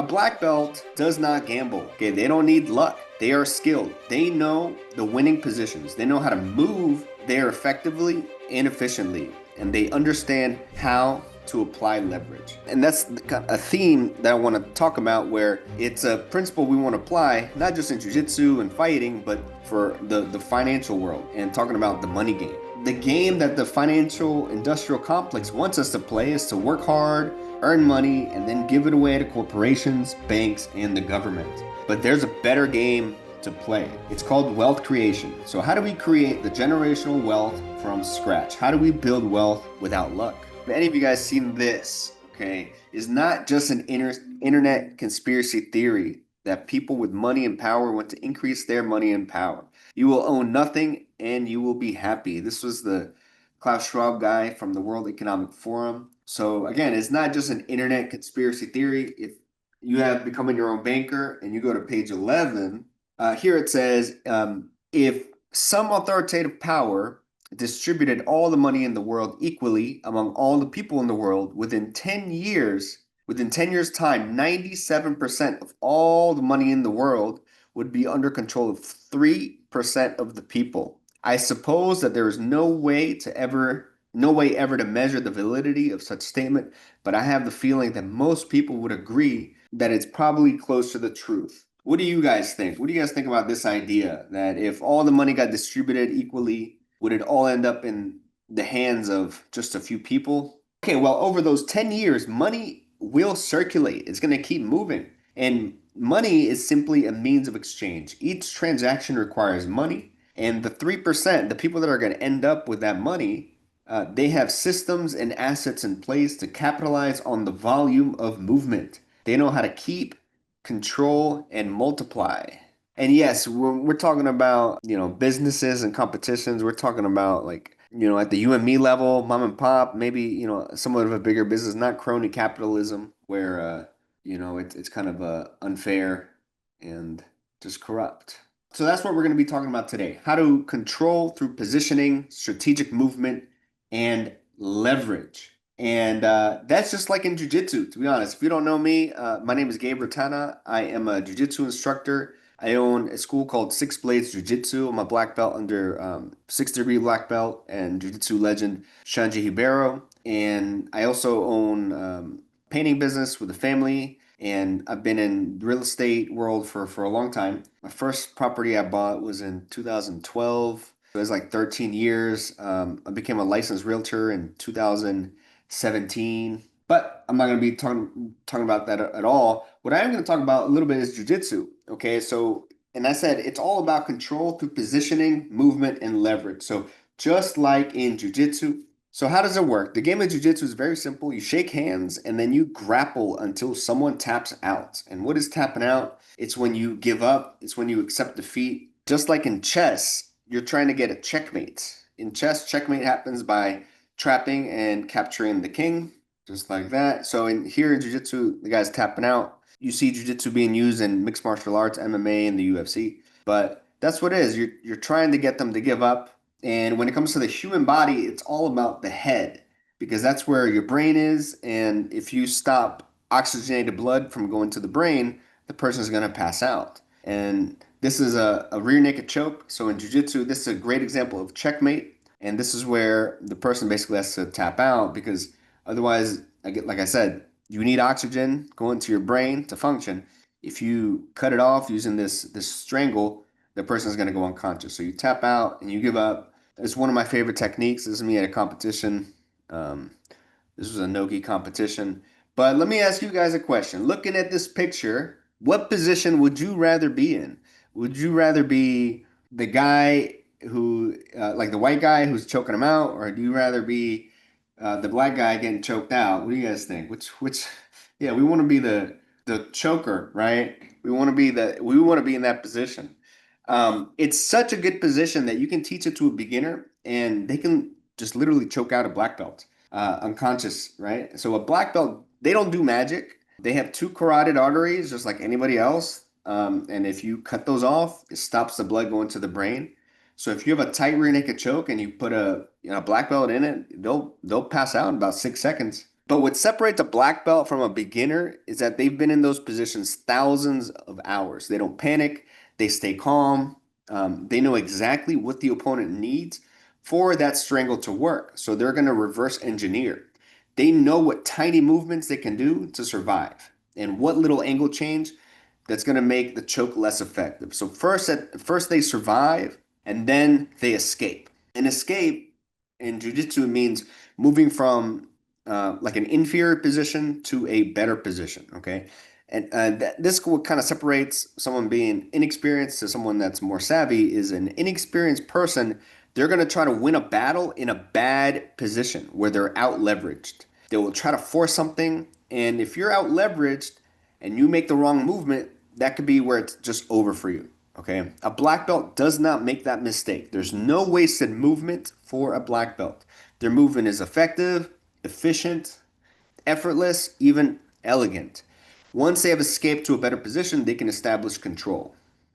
A black belt does not gamble. Okay, they don't need luck. They are skilled. They know the winning positions. They know how to move there effectively and efficiently, and they understand how to apply leverage. And that's a theme that I want to talk about, where it's a principle we want to apply not just in jiu-jitsu and fighting, but for the financial world, and talking about the money game. The game that the financial industrial complex wants us to play is to work hard, earn money, and then give it away to corporations, banks, and the government. But there's a better game to play. It's called wealth creation. So how do we create the generational wealth from scratch? How do we build wealth without luck? Have any of you guys seen this? Okay, is not just an internet conspiracy theory that people with money and power want to increase their money and power. You will own nothing and you will be happy. This was the Klaus Schwab guy from the World Economic Forum. So again, it's not just an internet conspiracy theory. If you have becoming your own banker and you go to page 11, here it says, if some authoritative power distributed all the money in the world equally among all the people in the world within 10 years, within 10 years' time, 97% of all the money in the world would be under control of 3% of the people. I suppose that there is no way ever to measure the validity of such statement, but I have the feeling that most people would agree that it's probably close to the truth. What do you guys think? What do you guys think about this idea that if all the money got distributed equally, would it all end up in the hands of just a few people? Okay, well, over those 10 years, money will circulate. It's going to keep moving. And money is simply a means of exchange. Each transaction requires money. And the 3%, the people that are going to end up with that money, they have systems and assets in place to capitalize on the volume of movement. They know how to keep, control, and multiply. And yes, we're talking about, businesses and competitions. We're talking about, like, at the you and me level, mom and pop, maybe, somewhat of a bigger business, not crony capitalism where, it's kind of unfair and just corrupt. So that's what we're going to be talking about today. How to control through positioning, strategic movement, and leverage. And that's just like in jiu-jitsu, to be honest. If you don't know me, my name is Gabe Ratana. I am a jiu-jitsu instructor. I own a school called Six Blades Jiu-Jitsu. I'm a black belt under sixth-degree black belt and jiu-jitsu legend Shanji Hibero. And I also own painting business with a family, and I've been in real estate world for a long time. My first property I bought was in 2012. It was like 13 years. I became a licensed realtor in 2017. But I'm not going to be talking about that at all. What I am going to talk about a little bit is jujitsu. Okay, so, and I said it's all about control through positioning, movement, and leverage. So just like in jujitsu. So how does it work? The game of jujitsu is very simple. You shake hands and then you grapple until someone taps out. And what is tapping out? It's when you give up. It's when you accept defeat. Just like in chess, you're trying to get a checkmate. In chess, checkmate happens by trapping and capturing the king. Just like that. So here in jiu-jitsu, the guy's tapping out. You see jiu-jitsu being used in mixed martial arts, MMA, and the UFC. But that's what it is. You're trying to get them to give up. And when it comes to the human body, it's all about the head, because that's where your brain is. And if you stop oxygenated blood from going to the brain, the person's going to pass out. And this is a rear naked choke. So in jiu-jitsu, this is a great example of checkmate. And this is where the person basically has to tap out, because otherwise, like I said, you need oxygen going to your brain to function. If you cut it off using this strangle, the person's going to go unconscious. So you tap out and you give up. It's one of my favorite techniques. This is me at a competition. This was a no-gi competition. But let me ask you guys a question. Looking at this picture, what position would you rather be in? Would you rather be the guy who, like the white guy who's choking him out, or do you rather be the black guy getting choked out? What do you guys think? Yeah, we want to be the choker, right? We want to be in that position. It's such a good position that you can teach it to a beginner and they can just literally choke out a black belt, unconscious, right? So a black belt, they don't do magic. They have two carotid arteries, just like anybody else. And if you cut those off, it stops the blood going to the brain. So if you have a tight rear naked choke and you put a black belt in it, they'll pass out in about 6 seconds. But what separates a black belt from a beginner is that they've been in those positions thousands of hours. They don't panic, they stay calm. They know exactly what the opponent needs for that strangle to work. So they're going to reverse engineer. They know what tiny movements they can do to survive and what little angle change that's going to make the choke less effective. So first they survive and then they escape. And escape in jiu-jitsu means moving from like an inferior position to a better position. Okay. And this what kind of separates someone being inexperienced to someone that's more savvy is an inexperienced person. They're going to try to win a battle in a bad position where they're out leveraged. They will try to force something. And if you're out leveraged and you make the wrong movement, that could be where it's just over for you. Okay. A black belt does not make that mistake. There's no wasted movement for a black belt. Their movement is effective, efficient, effortless, even elegant. Once they have escaped to a better position, they can establish control.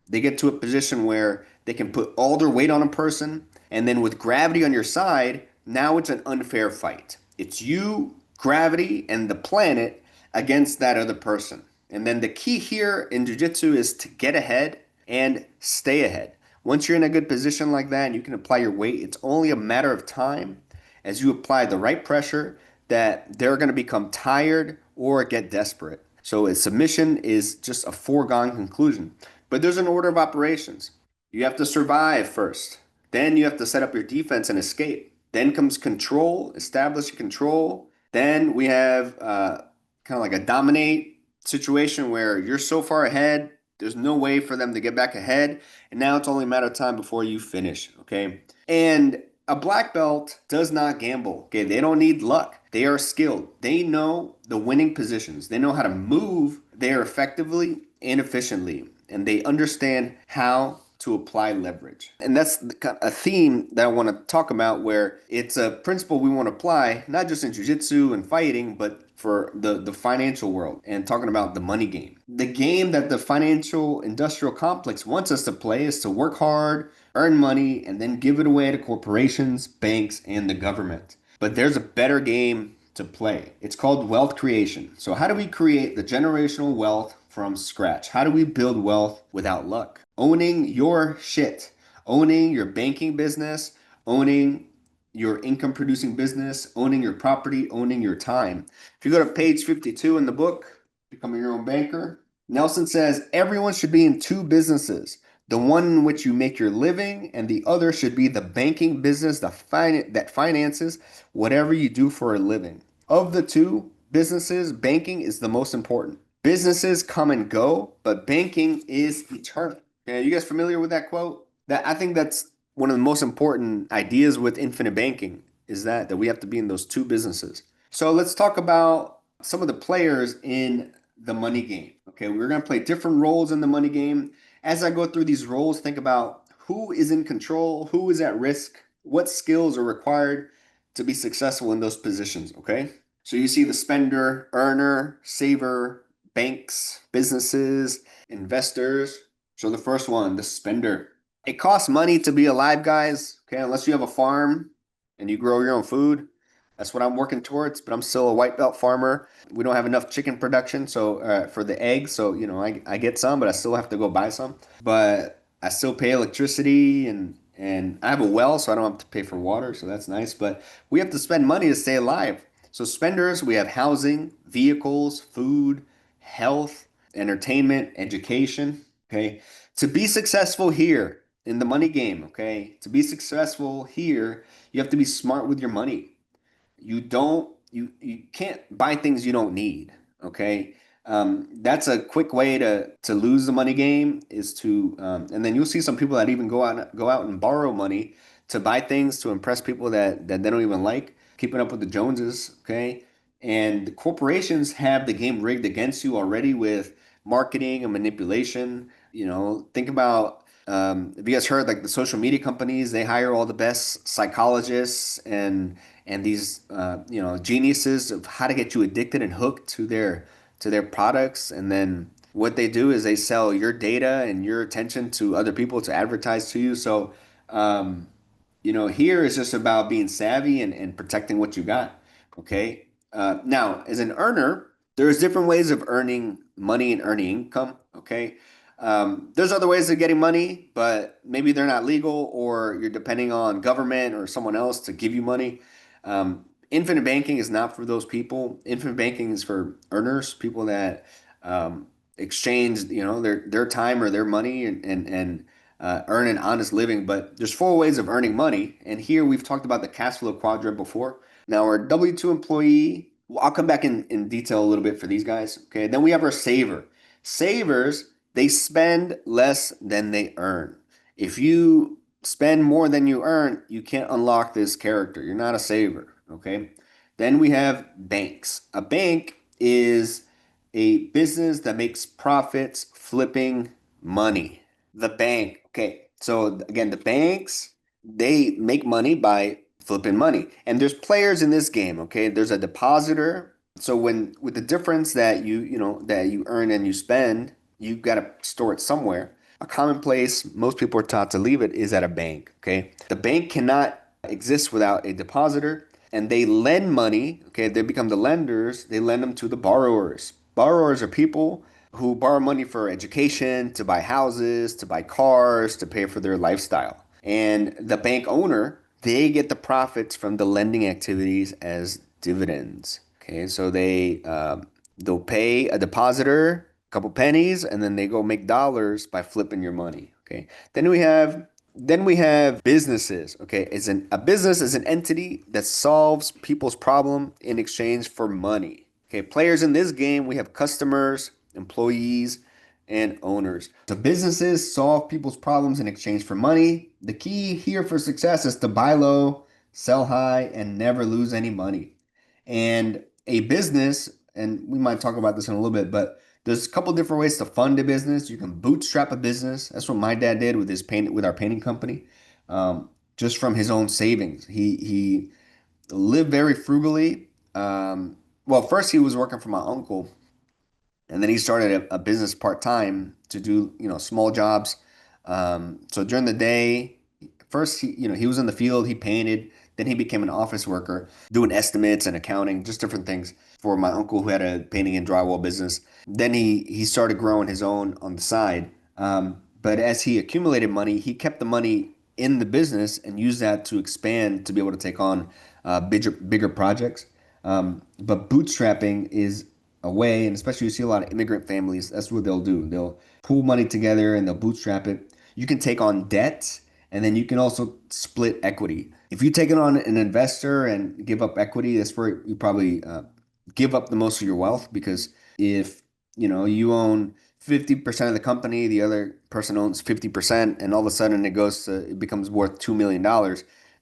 They get to a position where they can put all their weight on a person, and then with gravity on your side, now it's an unfair fight. It's you, gravity, and the planet against that other person. And then the key here in jiu-jitsu is to get ahead and stay ahead. Once you're in a good position like that and you can apply your weight, it's only a matter of time as you apply the right pressure that they're going to become tired or get desperate. So a submission is just a foregone conclusion. But there's an order of operations. You have to survive first. Then you have to set up your defense and escape. Then comes control, establish control. Then we have kind of like a dominate situation where you're so far ahead, there's no way for them to get back ahead. And now it's only a matter of time before you finish. Okay. And a black belt does not gamble. Okay, they don't need luck. They are skilled. They know the winning positions. They know how to move there effectively and efficiently, and they understand how to apply leverage. And that's a theme that I want to talk about where it's a principle we want to apply, not just in jiu-jitsu and fighting, but for the financial world and talking about the money game. The game that the financial industrial complex wants us to play is to work hard, earn money, and then give it away to corporations, banks, and the government. But there's a better game to play. It's called wealth creation. So how do we create the generational wealth from scratch? How do we build wealth without luck? Owning your shit, owning your banking business, owning your income producing business, owning your property, owning your time. If you go to page 52 in the book, Becoming Your Own Banker, Nelson says everyone should be in two businesses. The one in which you make your living, and the other should be the banking business that finances whatever you do for a living. Of the two businesses, banking is the most important. Businesses come and go, but banking is eternal. Yeah, you guys familiar with that quote? That I think that's one of the most important ideas with infinite banking is that we have to be in those two businesses. So let's talk about some of the players in the money game. Okay, we're going to play different roles in the money game. As I go through these roles, think about who is in control, who is at risk, what skills are required to be successful in those positions. Okay, so you see the spender, earner, saver, banks, businesses, investors. So the first one, the spender. It costs money to be alive, guys. Okay, unless you have a farm and you grow your own food. That's what I'm working towards, but I'm still a white belt farmer. We don't have enough chicken production, so for the eggs, so I get some, but I still have to go buy some. But I still pay electricity and I have a well, so I don't have to pay for water, so that's nice. But we have to spend money to stay alive. So spenders, we have housing, vehicles, food, health, entertainment, education. Okay, to be successful here in the money game. Okay, to be successful here, you have to be smart with your money. You can't buy things you don't need. Okay. That's a quick way to lose the money game is to and then you'll see some people that even go out and borrow money to buy things to impress people that they don't even like, keeping up with the Joneses. Okay. And corporations have the game rigged against you already with marketing and manipulation. Think about have you guys heard like the social media companies, they hire all the best psychologists and these geniuses of how to get you addicted and hooked to their products, and then what they do is they sell your data and your attention to other people to advertise to you. So here is just about being savvy and protecting what you got. Okay. Now, as an earner, there's different ways of earning money and earning income. Okay. There's other ways of getting money, but maybe they're not legal, or you're depending on government or someone else to give you money. Infinite banking is not for those people. Infinite banking is for earners, people that um, exchange, their time or their money and earn an honest living. But there's four ways of earning money, and here we've talked about the cash flow quadrant before. Now, our W-2 employee, well, I'll come back in detail a little bit for these guys. Okay. Then we have our saver. Savers, they spend less than they earn. If you spend more than you earn, you can't unlock this character. You're not a saver. Okay. Then we have banks. A bank is a business that makes profits flipping money. The bank. Okay. So again, the banks, they make money by flipping money. And there's players in this game, okay? There's a depositor. So when with the difference that that you earn and you spend, you got to store it somewhere. A common place most people are taught to leave it is at a bank, okay? The bank cannot exist without a depositor, and they lend money, okay? They become the lenders. They lend them to the borrowers. Borrowers are people who borrow money for education, to buy houses, to buy cars, to pay for their lifestyle. And the bank owner, they get the profits from the lending activities as dividends. Okay, so they'll pay a depositor a couple pennies, and then they go make dollars by flipping your money. Okay, then we have businesses. Okay, a business is an entity that solves people's problem in exchange for money. Okay, players in this game, we have customers, employees, and owners. So businesses solve people's problems in exchange for money. The key here for success is to buy low, sell high, and never lose any money. And a business, and we might talk about this in a little bit, but there's a couple different ways to fund a business. You can bootstrap a business. That's what my dad did with with our painting company, just from his own savings. He lived very frugally. Well, first he was working for my uncle, and then he started a business part time to do small jobs. So during the day, first he was in the field, he painted. Then he became an office worker, doing estimates and accounting, just different things for my uncle who had a painting and drywall business. Then he started growing his own on the side. But as he accumulated money, he kept the money in the business and used that to expand to be able to take on bigger projects. But bootstrapping is a way, and especially you see a lot of immigrant families, that's what they'll do. They'll pool money together and they'll bootstrap it. You can take on debt, and then you can also split equity. If you take it on an investor and give up equity, that's where you probably give up the most of your wealth, because if you own 50% of the company, the other person owns 50%, and all of a sudden it becomes worth $2 million.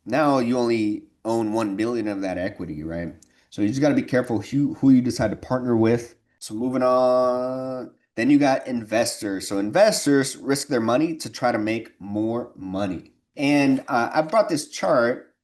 Now you only own 1 million of that equity, right? So you just got to be careful who you decide to partner with. So moving on, then you got investors. So investors risk their money to try to make more money. And I brought this chart,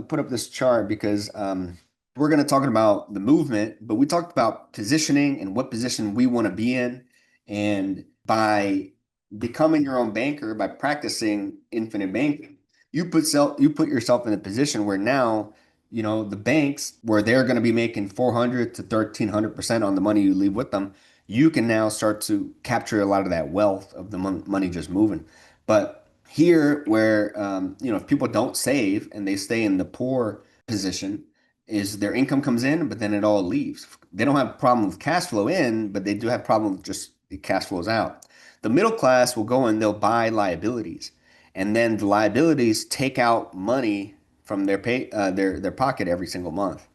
put up this chart because we're going to talk about the movement, but we talked about positioning and what position we want to be in. And by becoming your own banker, by practicing infinite banking, you put yourself in a position where now, the banks, where they're going to be making 400 to 1,300% on the money you leave with them, you can now start to capture a lot of that wealth of the money just moving. But here, where if people don't save and they stay in the poor position, is their income comes in, but then it all leaves. They don't have a problem with cash flow in, but they do have a problem with just the cash flows out. The middle class will go and they'll buy liabilities, and then the liabilities take out money from their pocket every single month.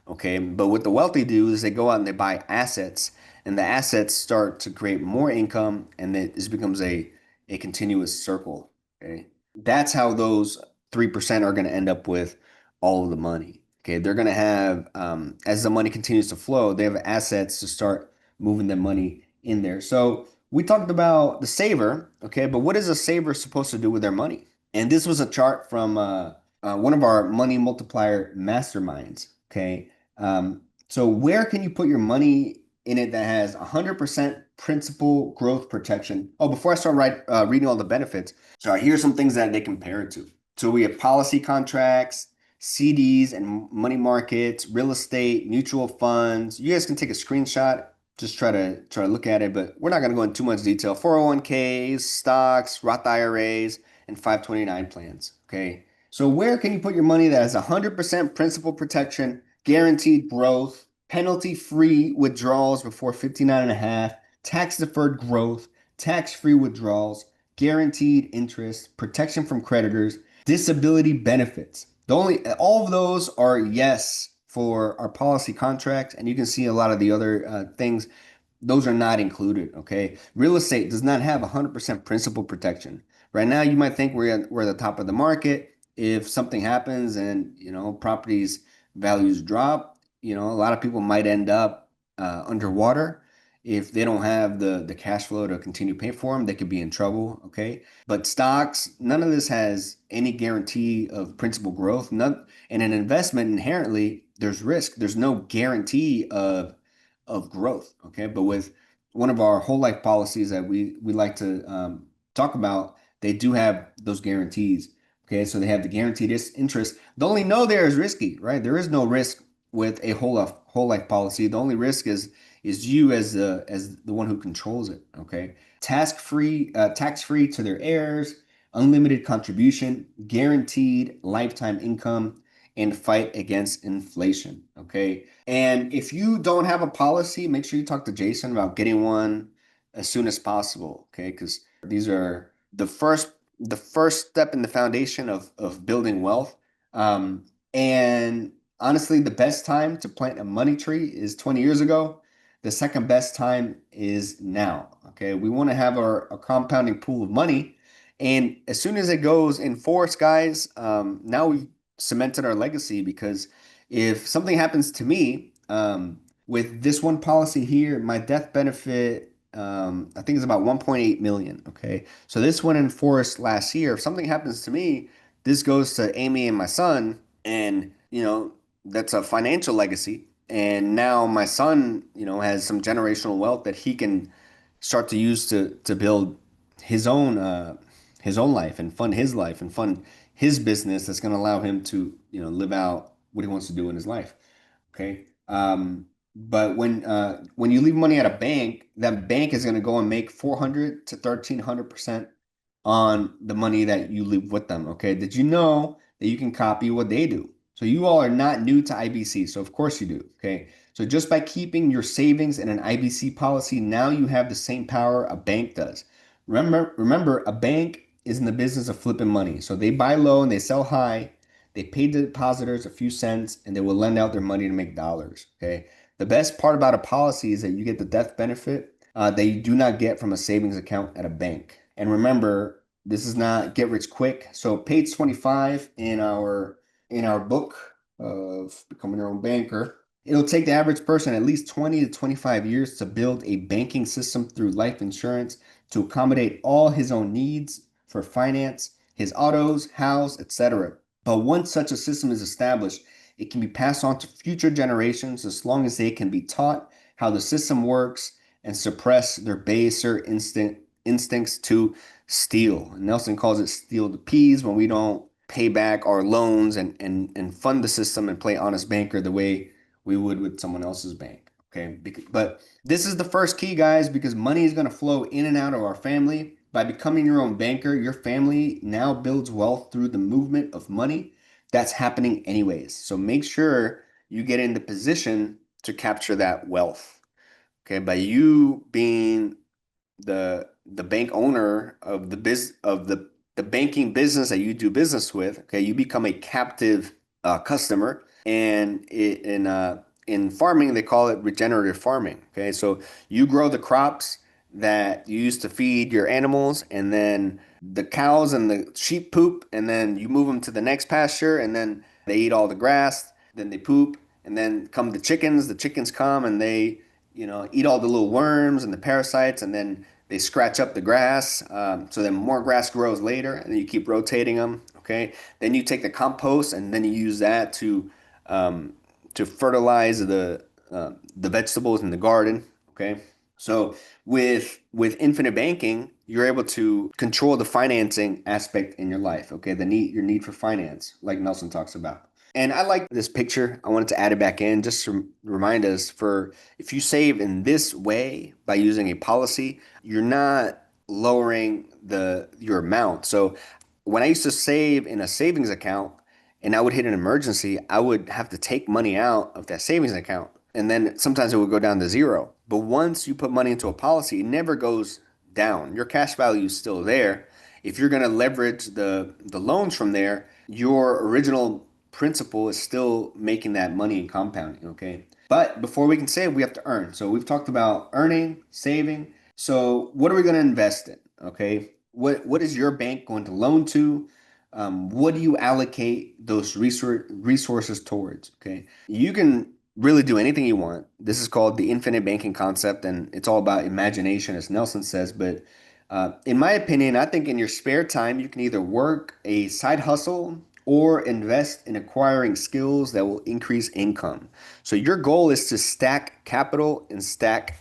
Okay, but what the wealthy do is they go out and they buy assets, and the assets start to create more income, and then this becomes a continuous circle. Okay, that's how those 3% are going to end up with all of the money. Okay, they're going to have as the money continues to flow, they have assets to start moving the money in there. So we talked about the saver. Okay, but what is a saver supposed to do with their money? And this was a chart from one of our money multiplier masterminds. Okay. So where can you put your money in it that has 100% principal growth protection? Oh, before I start reading all the benefits, so here's some things that they compare it to. So we have policy contracts, CDs and money markets, real estate, mutual funds. You guys can take a screenshot, just try to look at it, but we're not going to go into too much detail. 401ks, stocks, Roth IRAs, and 529 plans. Okay. So where can you put your money that has 100% principal protection, guaranteed growth, penalty-free withdrawals before 59 and a half, tax-deferred growth, tax-free withdrawals, guaranteed interest, protection from creditors, disability benefits. The only all of those are yes for our policy contract, and you can see a lot of the other things. Those are not included. Okay, real estate does not have 100% principal protection. Right now, you might think we're at the top of the market. If something happens and properties values drop, a lot of people might end up underwater. If they don't have the cash flow to continue paying for them, they could be in trouble. Okay, but stocks, none of this has any guarantee of principal growth. None, and an investment inherently, there's risk. There's no guarantee of growth. Okay, but with one of our whole life policies that we like to talk about, they do have those guarantees. Okay, so they have the guaranteed interest. The only no there is risky, right? There is no risk with a whole life policy. The only risk is you as the one who controls it. Okay, tax free to their heirs, unlimited contribution, guaranteed lifetime income, and fight against inflation. Okay, and if you don't have a policy, make sure you talk to Jason about getting one as soon as possible. Okay, because these are the first step in the foundation of building wealth. And honestly, the best time to plant a money tree is 20 years ago. The second best time is now. Okay, we want to have a compounding pool of money, and as soon as it goes in force, guys, now we cemented our legacy because if something happens to me, with this one policy here, my death benefit, I think it's about 1.8 million. Okay. So this went in force last year. If something happens to me, this goes to Amy and my son, and that's a financial legacy. And now my son, has some generational wealth that he can start to use to build his own life and fund his life and fund his business that's going to allow him to live out what he wants to do in his life. Okay. But when you leave money at a bank, that bank is going to go and make 400 to 1,300% on the money that you leave with them. Okay. Did you know that you can copy what they do? So you all are not new to IBC. So of course you do. Okay. So just by keeping your savings in an IBC policy, now you have the same power a bank does. Remember, a bank is in the business of flipping money. So they buy low and they sell high. They pay the depositors a few cents and they will lend out their money to make dollars. Okay. The best part about a policy is that you get the death benefit that you do not get from a savings account at a bank. And remember, this is not get rich quick. So page 25 in our book of becoming your own banker, it'll take the average person at least 20 to 25 years to build a banking system through life insurance to accommodate all his own needs for finance, his autos, house, etc. But once such a system is established, it can be passed on to future generations as long as they can be taught how the system works and suppress their baser instincts to steal. Nelson calls it steal the peas when we don't pay back our loans and fund the system and play honest banker the way we would with someone else's bank. Okay. But this is the first key, guys, because money is going to flow in and out of our family. By becoming your own banker, your family now builds wealth through the movement of money that's happening anyways. So make sure you get in the position to capture that wealth. Okay. By you being the bank owner of the banking business that you do business with, okay, you become a captive customer, and in farming they call it regenerative farming. Okay, so you grow the crops that you use to feed your animals, and then the cows and the sheep poop, and then you move them to the next pasture, and then they eat all the grass, then they poop, and then come the chickens. The chickens come and they eat all the little worms and the parasites, and then they scratch up the grass. So then more grass grows later, and then you keep rotating them. Okay. Then you take the compost, and then you use that to fertilize the vegetables in the garden. Okay. So with infinite banking, you're able to control the financing aspect in your life. Okay. Your need for finance, like Nelson talks about. And I like this picture. I wanted to add it back in just to remind us for if you save in this way by using a policy, you're not lowering the your amount. So when I used to save in a savings account and I would hit an emergency, I would have to take money out of that savings account. And then sometimes it would go down to zero. But once you put money into a policy, it never goes down. Your cash value is still there. If you're going to leverage the loans from there, your original principal is still making that money and compounding, okay? But before we can save, we have to earn. So we've talked about earning, saving. So what are we going to invest in, okay? What is your bank going to loan to? What do you allocate those resources towards, okay? You can really do anything you want. This is called the infinite banking concept, and it's all about imagination, as Nelson says. But in my opinion, I think in your spare time, you can either work a side hustle or invest in acquiring skills that will increase income. So your goal is to stack capital and stack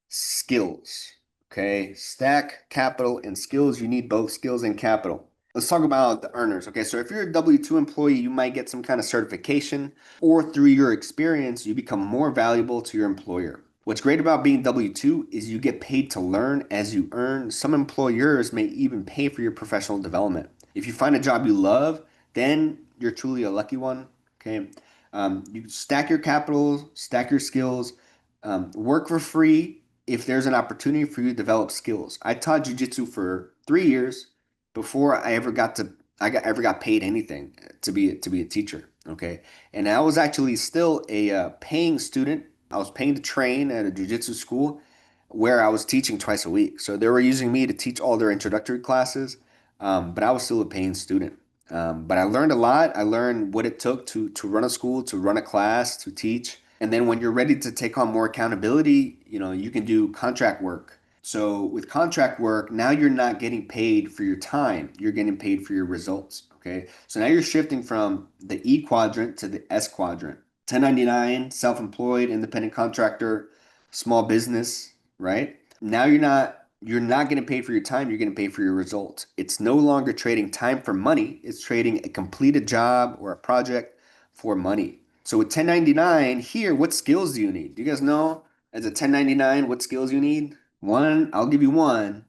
skills. Okay, stack capital and skills. You need both skills and capital. Let's talk about the earners. Okay, so if you're a W-2 employee, you might get some kind of certification, or through your experience, you become more valuable to your employer. What's great about being W-2 is you get paid to learn as you earn. Some employers may even pay for your professional development. If you find a job you love, then you're truly a lucky one. Okay, you stack your capital, stack your skills, work for free if there's an opportunity for you to develop skills. I taught jujitsu for 3 years before I ever got paid anything to be a teacher. Okay, and I was actually still a paying student. I was paying to train at a jujitsu school where I was teaching twice a week. So they were using me to teach all their introductory classes, but I was still a paying student. But I learned a lot. I learned what it took to run a school, to run a class, to teach. And then when you're ready to take on more accountability, you can do contract work. So with contract work, now you're not getting paid for your time. You're getting paid for your results. Okay. So now you're shifting from the E quadrant to the S quadrant. 1099, self-employed, independent contractor, small business, right? Now you're not getting paid for your time, you're getting paid for your results. It's no longer trading time for money, it's trading a completed job or a project for money. So with 1099 here, what skills do you need? Do you guys know as a 1099 what skills you need? One, I'll give you one.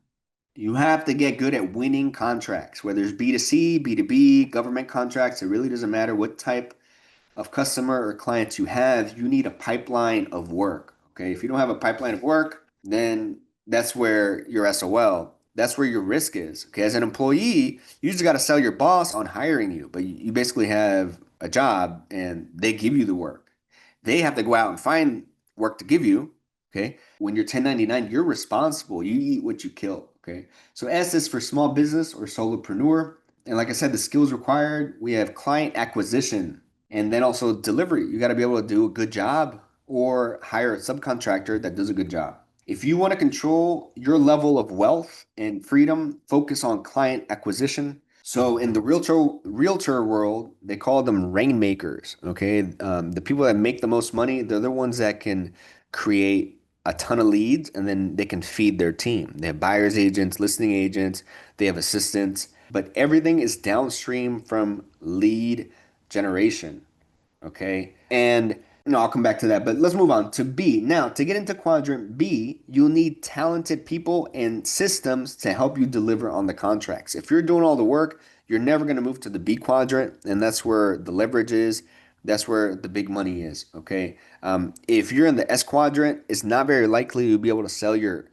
You have to get good at winning contracts, whether it's B2C, B2B, government contracts. It really doesn't matter what type of customer or clients you have. You need a pipeline of work. Okay. If you don't have a pipeline of work, then that's where you're SOL. That's where your risk is. Okay. As an employee, you just got to sell your boss on hiring you, but you basically have a job and they give you the work. They have to go out and find work to give you. Okay. When you're 1099, you're responsible. You eat what you kill. Okay. So S is for small business or solopreneur. And like I said, the skills required, we have client acquisition and then also delivery. You got to be able to do a good job or hire a subcontractor that does a good job. If you want to control your level of wealth and freedom, focus on client acquisition. So in the realtor world, they call them rainmakers. Okay, the people that make the most money, they're the ones that can create a ton of leads, and then they can feed their team. They have buyers agents, listing agents, they have assistants, but everything is downstream from lead generation. Okay. And I'll come back to that, but let's move on to B. Now, to get into quadrant B, you'll need talented people and systems to help you deliver on the contracts. If you're doing all the work, you're never going to move to the B quadrant, and that's where the leverage is. That's where the big money is. Okay. If you're in the S quadrant, it's not very likely you'll be able to sell your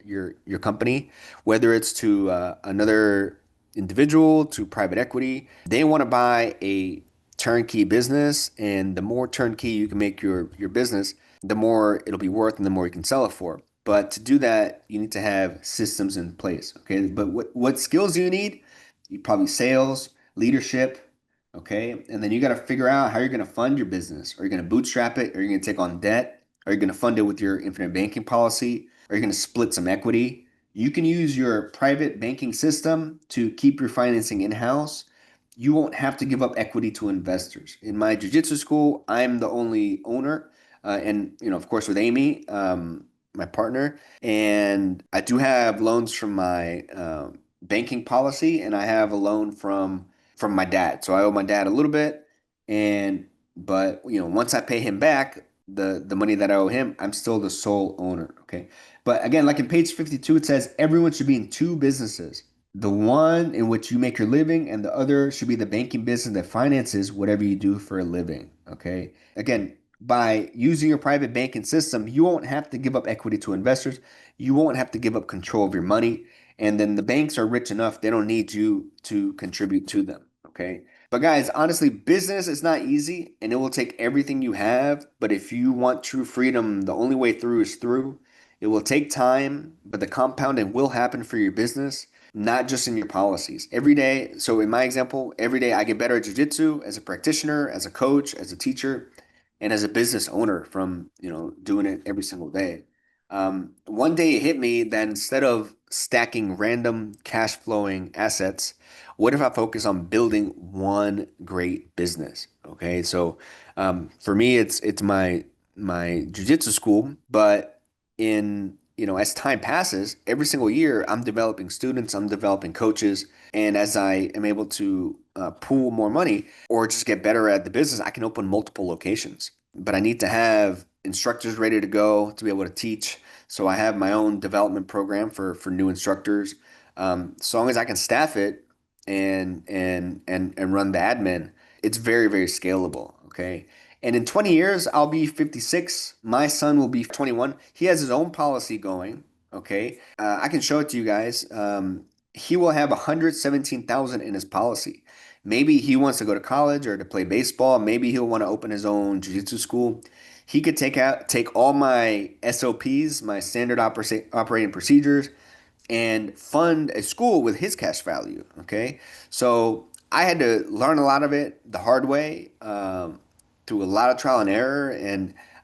company, whether it's to another individual, to private equity. They want to buy a turnkey business, and the more turnkey you can make your business, the more it'll be worth and the more you can sell it for. But to do that, you need to have systems in place. Okay. But what skills do you need? You probably sales, leadership. Okay. And then you got to figure out how you're going to fund your business. Are you going to bootstrap it? Are you going to take on debt? Are you going to fund it with your infinite banking policy? Are you going to split some equity? You can use your private banking system to keep your financing in-house. You won't have to give up equity to investors. In my jiu-jitsu school, I'm the only owner, and of course, with Amy, my partner, and I do have loans from my banking policy, and I have a loan from my dad. So I owe my dad a little bit, And but once I pay him back the money that I owe him, I'm still the sole owner. Okay. But again, like in page 52, it says everyone should be in two businesses. The one in which you make your living, and the other should be the banking business that finances whatever you do for a living. Okay. Again, by using your private banking system, you won't have to give up equity to investors. You won't have to give up control of your money. And then the banks are rich enough, they don't need you to contribute to them. Okay. But guys, honestly, business is not easy and it will take everything you have. But if you want true freedom, the only way through is through. It will take time, but the compounding will happen for your business, not just in your policies. Every day, so in my example, every day I get better at jujitsu as a practitioner, as a coach, as a teacher, and as a business owner from, doing it every single day. One day it hit me that instead of stacking random cash flowing assets, what if I focus on building one great business? Okay, so for me, it's my jujitsu school, but as time passes, every single year I'm developing students, I'm developing coaches, and as I am able to pool more money or just get better at the business, I can open multiple locations. But I need to have instructors ready to go to be able to teach. So I have my own development program for new instructors. As long as I can staff it and run the admin, it's very, very scalable. Okay. And in 20 years, I'll be 56. My son will be 21. He has his own policy going. Okay. I can show it to you guys. He will have 117,000 in his policy. Maybe he wants to go to college or to play baseball. Maybe he'll want to open his own jiu-jitsu school. He could take all my SOPs, my standard operating procedures, and fund a school with his cash value. Okay. So I had to learn a lot of it the hard way, through a lot of trial and error.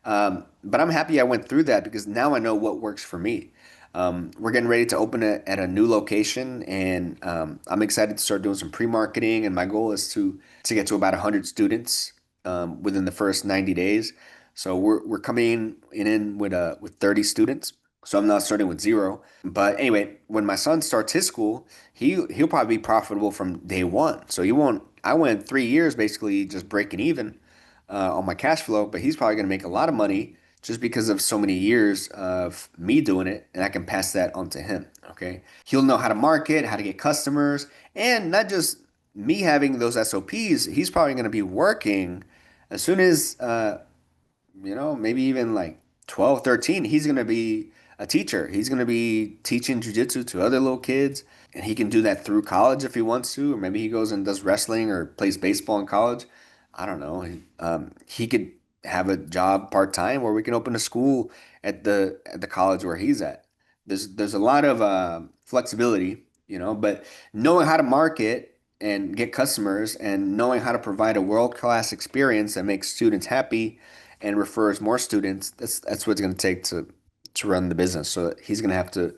But I'm happy I went through that because now I know what works for me. We're getting ready to open it at a new location, and I'm excited to start doing some pre-marketing. And my goal is to get to about 100 students within the first 90 days. So we're coming in with 30 students. So I'm not starting with zero. But anyway, when my son starts his school, he'll probably be profitable from day one. So he won't. I went 3 years basically just breaking even on my cash flow, but he's probably going to make a lot of money just because of so many years of me doing it, and I can pass that on to him. Okay, he'll know how to market, how to get customers, and not just me having those SOPs. He's probably going to be working as soon as maybe even like 12, 13, he's going to be a teacher. He's going to be teaching jujitsu to other little kids, and he can do that through college if he wants to, or maybe he goes and does wrestling or plays baseball in college. I don't know. He could have a job part time, or we can open a school at the college where he's at. There's a lot of flexibility, but knowing how to market and get customers and knowing how to provide a world-class experience that makes students happy and refers more students, that's what it's going to take to run the business. So he's going to have to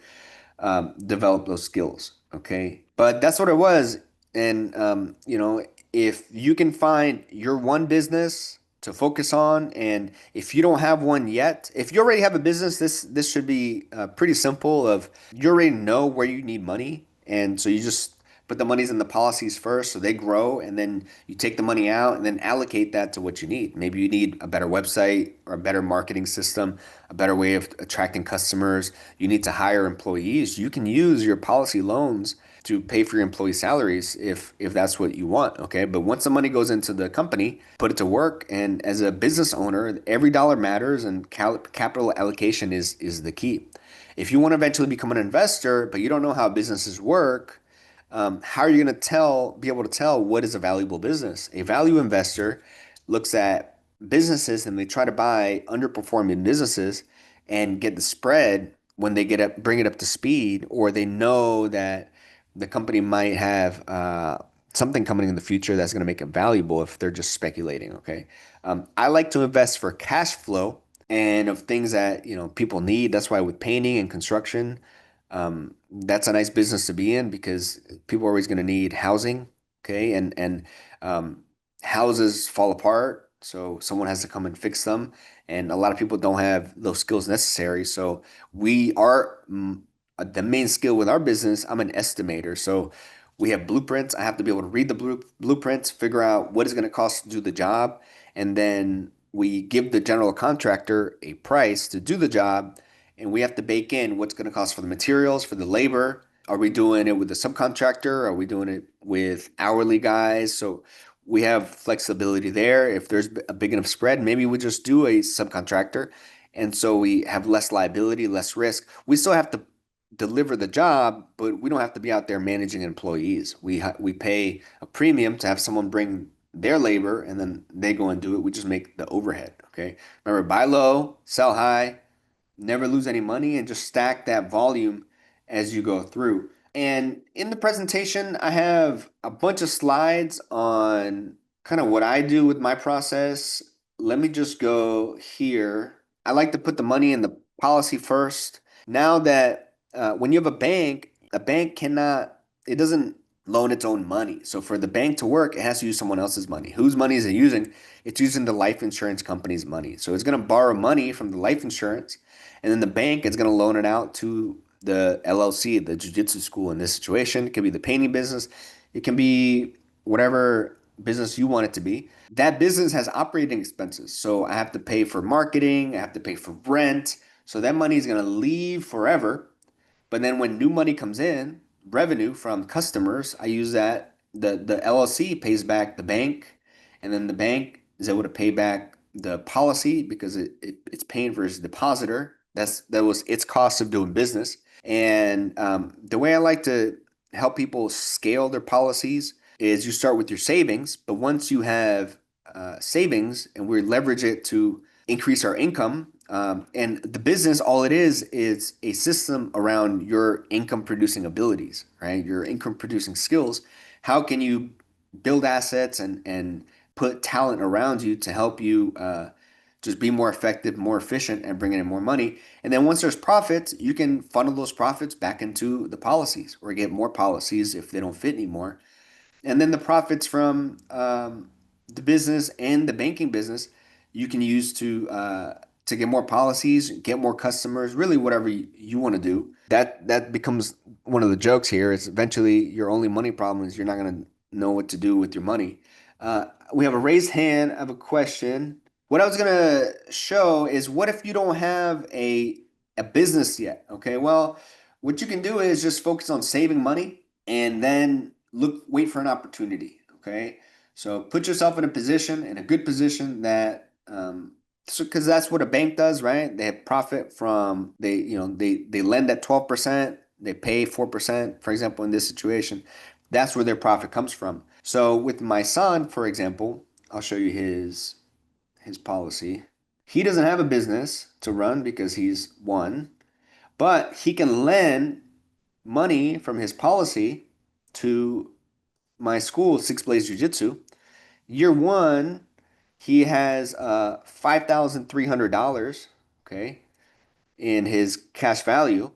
develop those skills. Okay. But that's what it was. And, if you can find your one business to focus on, and if you don't have one yet, if you already have a business, this should be pretty simple. Of you already know where you need money, and so you just put the monies in the policies first, so they grow, and then you take the money out and then allocate that to what you need. Maybe you need a better website or a better marketing system, a better way of attracting customers. You need to hire employees. You can use your policy loans to pay for your employee salaries if that's what you want. Okay. But once the money goes into the company, put it to work. And as a business owner, every dollar matters, and capital allocation is the key. If you want to eventually become an investor, but you don't know how businesses work, how are you going to be able to tell what is a valuable business? A value investor looks at businesses and they try to buy underperforming businesses and get the spread when they bring it up to speed, or they know that the company might have something coming in the future that's going to make it valuable if they're just speculating. Okay. I like to invest for cash flow and of things that people need. That's why with painting and construction, that's a nice business to be in because people are always going to need housing. Okay. And houses fall apart, so someone has to come and fix them. And a lot of people don't have those skills necessary. So we are the main skill with our business. I'm an estimator. So We have blueprints. I have to be able to read the blueprints, figure out what it's going to cost to do the job, and then we give the general contractor a price to do the job, and we have to bake in what's going to cost for the materials, for the labor. Are we doing it with a subcontractor? Are we doing it with hourly guys? So we have flexibility there. If there's a big enough spread, maybe we just do a subcontractor. And so we have less liability, less risk. We still have to deliver the job, but we don't have to be out there managing employees. We pay a premium to have someone bring their labor and then they go and do it. We just make the overhead. Okay. Remember, buy low, sell high, never lose any money, and just stack that volume as you go through. And in the presentation, I have a bunch of slides on kind of what I do with my process. Let me just go here. I like to put the money in the policy first. Now that when you have a bank cannot, it doesn't loan its own money. So for the bank to work, it has to use someone else's money. Whose money is it using? It's using the life insurance company's money. So it's going to borrow money from the life insurance, and then the bank is going to loan it out to the LLC, the jiu-jitsu school in this situation. It could be the painting business. It can be whatever business you want it to be. That business has operating expenses. So I have to pay for marketing, I have to pay for rent. So that money is going to leave forever. But then when new money comes in, revenue from customers, I use that. The LLC pays back the bank, and then the bank is able to pay back the policy because it's paying for its depositor. That was its cost of doing business. And the way I like to help people scale their policies is you start with your savings, but once you have savings and we leverage it to increase our income, and the business, all it is a system around your income producing abilities, right? Your income producing skills. How can you build assets and put talent around you to help you just be more effective, more efficient, and bringing in more money? And then once there's profits, you can funnel those profits back into the policies or get more policies if they don't fit anymore. And then the profits from the business and the banking business, you can use to get more policies, get more customers, really whatever you want to do. That becomes one of the jokes here. Is eventually your only money problem is you're not going to know what to do with your money. We have a raised hand. I have a question. What I was going to show is what if you don't have a business yet? Okay, well, what you can do is just focus on saving money and then wait for an opportunity. Okay, so put yourself in a position, in a good position that so because that's what a bank does, right? They have profit from they lend at 12%, they pay 4%, for example, in this situation. That's where their profit comes from. So with my son, for example, I'll show you his policy. He doesn't have a business to run because he's one, but he can lend money from his policy to my school, Six Blaze Jiu Jitsu. Year one, he has $5,300, okay, in his cash value.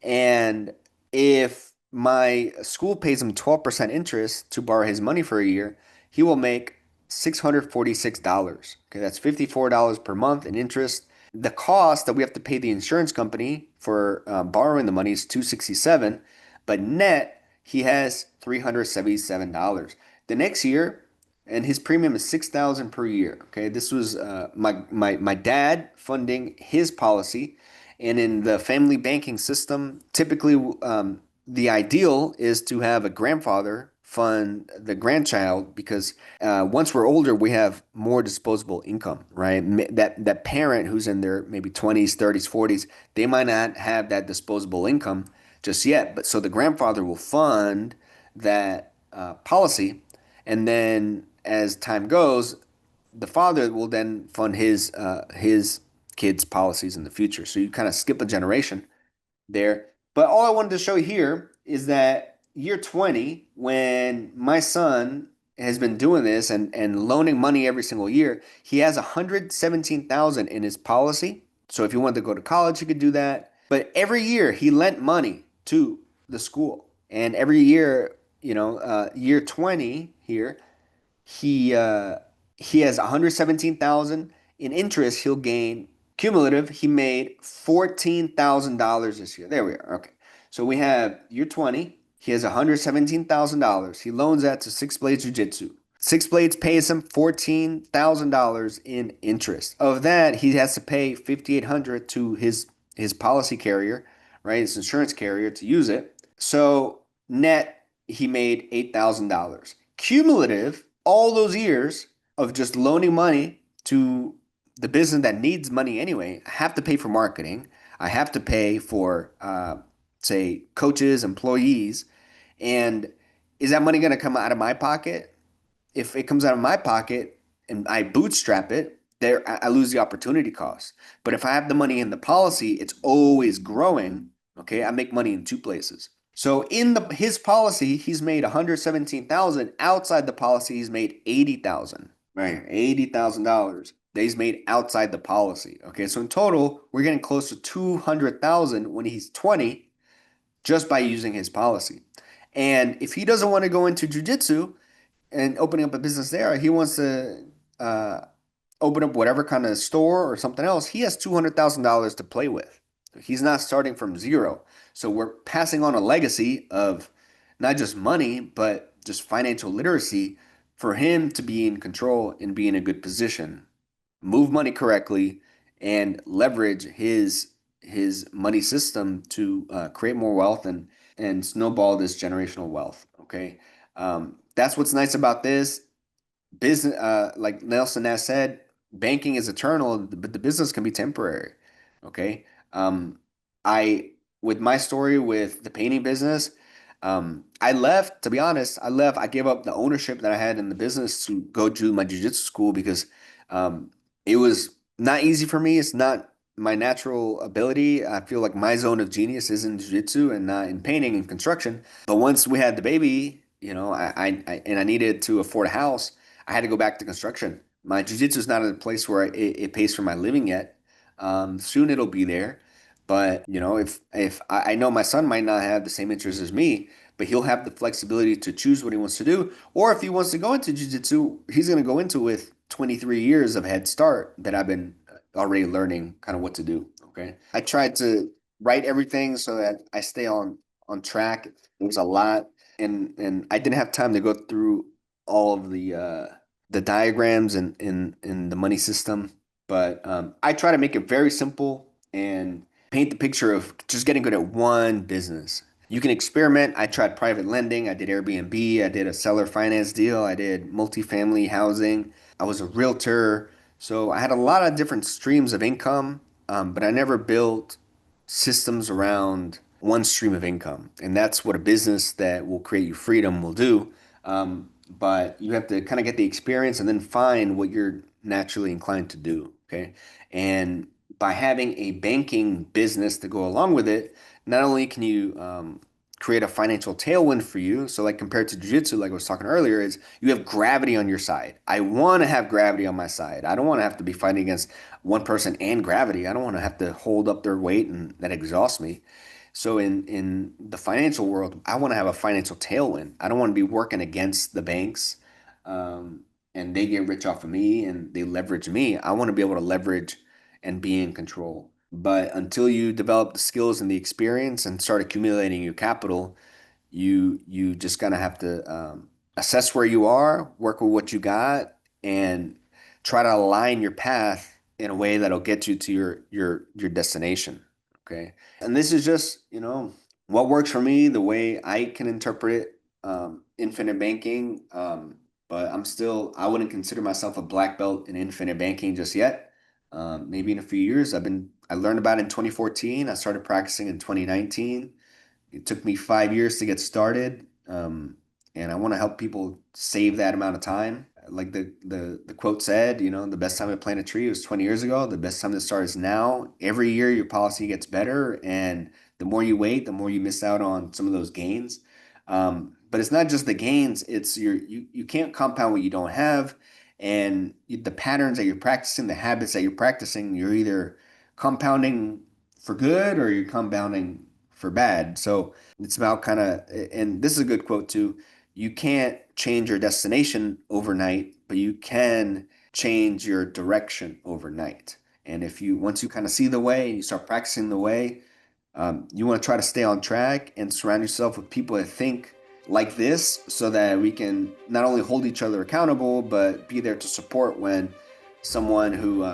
And if my school pays him 12% interest to borrow his money for a year, he will make $646. Okay, that's $54 per month in interest. The cost that we have to pay the insurance company for borrowing the money is $267, but net he has $377. The next year, and his premium is $6,000 per year. Okay, this was my dad funding his policy, and in the family banking system, typically the ideal is to have a grandfather fund the grandchild because once we're older, we have more disposable income, right? That parent who's in their maybe 20s, 30s, 40s, they might not have that disposable income just yet. But so the grandfather will fund that policy, and then as time goes, the father will then fund his kids' policies in the future. So you kind of skip a generation there. But all I wanted to show here is that year 20, when my son has been doing this and loaning money every single year, he has 117,000 in his policy. So if he wanted to go to college, he could do that. But every year he lent money to the school. And every year, year 20 here, he uh, he has 117,000 in interest. He'll gain cumulative. He made $14,000 this year. There we are. Okay. So we have year 20. He has $117,000. He loans that to Six Blades Jiu Jitsu. Six Blades pays him $14,000 in interest. Of that, he has to pay $5,800 to his policy carrier, right? His insurance carrier to use it. So net, he made $8,000. Cumulative, all those years of just loaning money to the business that needs money anyway. I have to pay for marketing. I have to pay for, say, coaches, employees. And is that money going to come out of my pocket? If it comes out of my pocket and I bootstrap it, there I lose the opportunity cost. But if I have the money in the policy, it's always growing. Okay, I make money in two places. So in the his policy, he's made 117,000. Outside the policy, he's made 80,000. Right, $80,000 that he's made outside the policy. Okay, so in total, we're getting close to 200,000 when he's 20 just by using his policy. And if he doesn't want to go into jujitsu and opening up a business there, he wants to open up whatever kind of store or something else, he has $200,000 to play with. He's not starting from zero. So we're passing on a legacy of not just money, but just financial literacy for him to be in control and be in a good position, move money correctly, and leverage his money system to create more wealth and snowball this generational wealth. Okay, that's what's nice about this business. Like Nelson has said, banking is eternal, but the business can be temporary. Okay, I with my story with the painting business, I left. To be honest, I left. I gave up the ownership that I had in the business to go to my jiu-jitsu school because um, it was not easy for me. It's not my natural ability. I feel like my zone of genius is in jiu-jitsu and not in painting and construction. But once we had the baby, and I needed to afford a house, I had to go back to construction. My jiu-jitsu is not at a place where it pays for my living yet. Soon it'll be there. But if I know my son might not have the same interests as me, but he'll have the flexibility to choose what he wants to do. Or if he wants to go into jiu-jitsu, he's going to go into with 23 years of head start that I've been already learning kind of what to do. Okay. I tried to write everything so that I stay on track. It was a lot, and I didn't have time to go through all of the diagrams and the money system. But I try to make it very simple and paint the picture of just getting good at one business. You can experiment. I tried private lending. I did Airbnb. I did a seller finance deal. I did multifamily housing. I was a realtor. So I had a lot of different streams of income, but I never built systems around one stream of income. And that's what a business that will create you freedom will do. But you have to kind of get the experience and then find what you're naturally inclined to do. Okay. And by having a banking business to go along with it, not only can you create a financial tailwind for you, so like compared to jiu-jitsu, like I was talking earlier, is you have gravity on your side. I want to have gravity on my side. I don't want to have to be fighting against one person and gravity. I don't want to have to hold up their weight and that exhausts me. So in the financial world, I want to have a financial tailwind. I don't want to be working against the banks, and they get rich off of me and they leverage me. I want to be able to leverage and be in control. But until you develop the skills and the experience and start accumulating your capital, you just gonna have to assess where you are, work with what you got, and try to align your path in a way that'll get you to your destination. Okay. And this is just, what works for me, the way I can interpret it, infinite banking. But I wouldn't consider myself a black belt in infinite banking just yet. Maybe in a few years. I learned about it in 2014. I started practicing in 2019. It took me 5 years to get started. And I want to help people save that amount of time. Like the quote said, the best time to plant a tree was 20 years ago. The best time to start is now. Every year your policy gets better, and the more you wait, the more you miss out on some of those gains. But it's not just the gains, it's you can't compound what you don't have. And the patterns that you're practicing, the habits that you're practicing, you're either compounding for good or you're compounding for bad. So it's about kind of, and this is a good quote too. You can't change your destination overnight, but you can change your direction overnight. And once you kind of see the way and you start practicing the way, You want to try to stay on track and surround yourself with people that think like this, so that we can not only hold each other accountable, but be there to support when someone who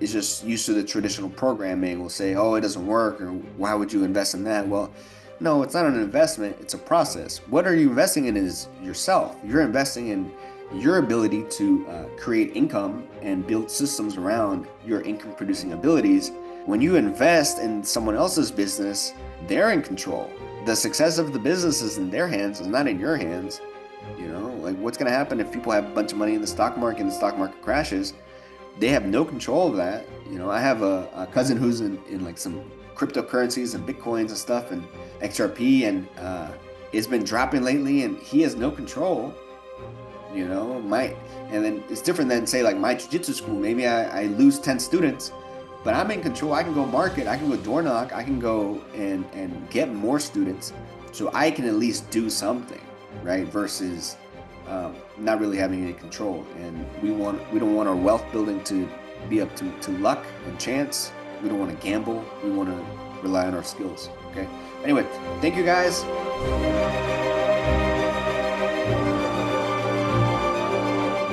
is just used to the traditional programming will say, oh, it doesn't work, or why would you invest in that? Well, no, it's not an investment, it's a process. What are you investing in is yourself. You're investing in your ability to create income and build systems around your income producing abilities. When you invest in someone else's business, they're in control. The success of the business is in their hands, it's not in your hands. You know, like what's going to happen if people have a bunch of money in the stock market and the stock market crashes? They have no control of that. You know, I have a cousin who's in like some cryptocurrencies and bitcoins and stuff and XRP, and it's been dropping lately, and he has no control. You know, and then it's different than say like my jiu-jitsu school. Maybe I lose 10 students, but I'm in control. I can go market, I can go door knock, I can go and get more students, so I can at least do something, right? Versus not really having any control. And we don't want our wealth building to be up to luck and chance. We don't want to gamble. We want to rely on our skills. Okay. Anyway, thank you guys.